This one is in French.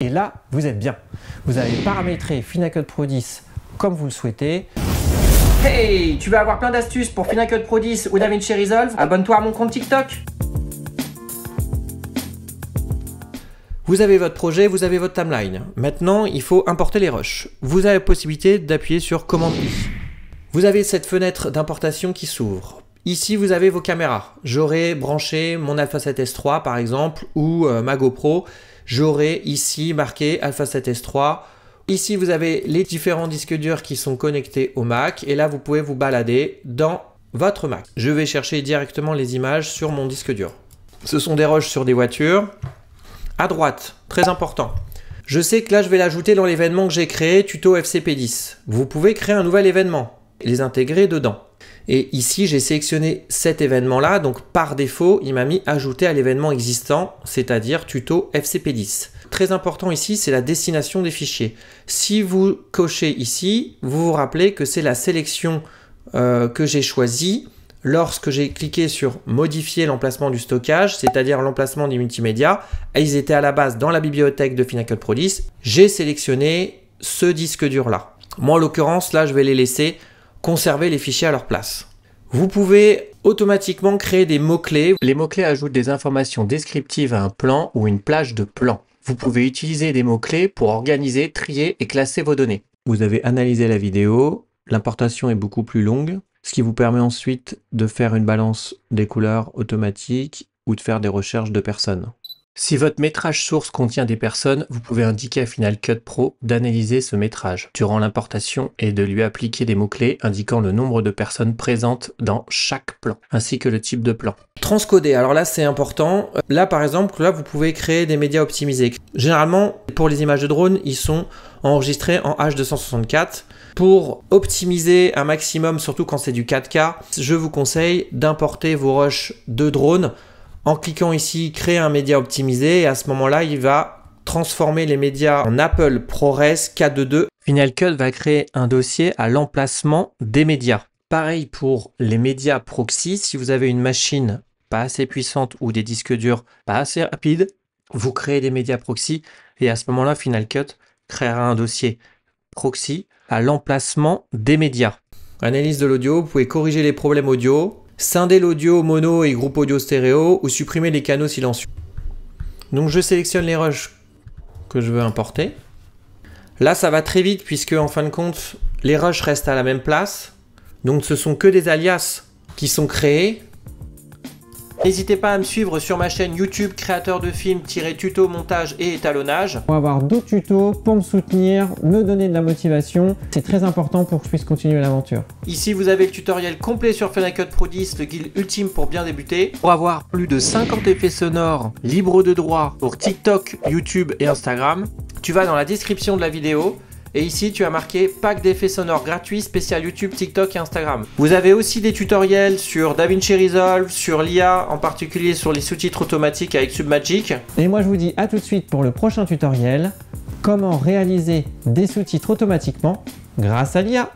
Et là, vous êtes bien. Vous avez paramétré Final Cut Pro 10 comme vous le souhaitez. Hey, tu veux avoir plein d'astuces pour Final Cut Pro 10 ou DaVinci Resolve? Abonne-toi à mon compte TikTok. Vous avez votre projet, vous avez votre timeline. Maintenant, il faut importer les rushs. Vous avez la possibilité d'appuyer sur Commande I. Vous avez cette fenêtre d'importation qui s'ouvre. Ici, vous avez vos caméras. J'aurais branché mon Alpha 7S III par exemple ou ma GoPro. J'aurai ici marqué Alpha 7S III. Ici, vous avez les différents disques durs qui sont connectés au Mac. Et là, vous pouvez vous balader dans votre Mac. Je vais chercher directement les images sur mon disque dur. Ce sont des rushs sur des voitures. À droite, très important. Je sais que là, je vais l'ajouter dans l'événement que j'ai créé, tuto FCP10. Vous pouvez créer un nouvel événement et les intégrer dedans. Et ici, j'ai sélectionné cet événement-là. Donc, par défaut, il m'a mis ajouter à l'événement existant, c'est-à-dire tuto FCP10. Très important ici, c'est la destination des fichiers. Si vous cochez ici, vous vous rappelez que c'est la sélection que j'ai choisie lorsque j'ai cliqué sur modifier l'emplacement du stockage, c'est-à-dire l'emplacement des multimédias. Ils étaient à la base dans la bibliothèque de Final Cut Pro 10. J'ai sélectionné ce disque dur-là. Moi, en l'occurrence, là, je vais les laisser conserver les fichiers à leur place. Vous pouvez automatiquement créer des mots-clés. Les mots-clés ajoutent des informations descriptives à un plan ou une plage de plan. Vous pouvez utiliser des mots-clés pour organiser, trier et classer vos données. Vous avez analysé la vidéo. L'importation est beaucoup plus longue, ce qui vous permet ensuite de faire une balance des couleurs automatique ou de faire des recherches de personnes. Si votre métrage source contient des personnes, vous pouvez indiquer à Final Cut Pro d'analyser ce métrage durant l'importation et de lui appliquer des mots-clés indiquant le nombre de personnes présentes dans chaque plan, ainsi que le type de plan. Transcoder, alors là c'est important. Là par exemple, là vous pouvez créer des médias optimisés. Généralement, pour les images de drone, ils sont enregistrés en H264. Pour optimiser un maximum, surtout quand c'est du 4K, je vous conseille d'importer vos rushs de drone en cliquant ici, créer un média optimisé et à ce moment-là, il va transformer les médias en Apple ProRes K22. Final Cut va créer un dossier à l'emplacement des médias. Pareil pour les médias proxy, si vous avez une machine pas assez puissante ou des disques durs pas assez rapides, vous créez des médias proxy et à ce moment-là, Final Cut créera un dossier proxy à l'emplacement des médias. Analyse de l'audio, vous pouvez corriger les problèmes audio, scinder l'audio mono et groupe audio stéréo ou supprimer les canaux silencieux. Donc je sélectionne les rushs que je veux importer. Là ça va très vite puisque en fin de compte les rushs restent à la même place. Donc ce sont que des alias qui sont créés. N'hésitez pas à me suivre sur ma chaîne YouTube créateur de films tuto montage et étalonnage. Pour avoir d'autres tutos, pour me soutenir, me donner de la motivation. C'est très important pour que je puisse continuer l'aventure. Ici vous avez le tutoriel complet sur Final Cut Pro 10, le guide ultime pour bien débuter. Pour avoir plus de 50 effets sonores libres de droit pour TikTok, YouTube et Instagram, tu vas dans la description de la vidéo. Et ici, tu as marqué pack d'effets sonores gratuits spécial YouTube, TikTok et Instagram. Vous avez aussi des tutoriels sur DaVinci Resolve, sur l'IA, en particulier sur les sous-titres automatiques avec Submagic. Et moi, je vous dis à tout de suite pour le prochain tutoriel. Comment réaliser des sous-titres automatiquement grâce à l'IA.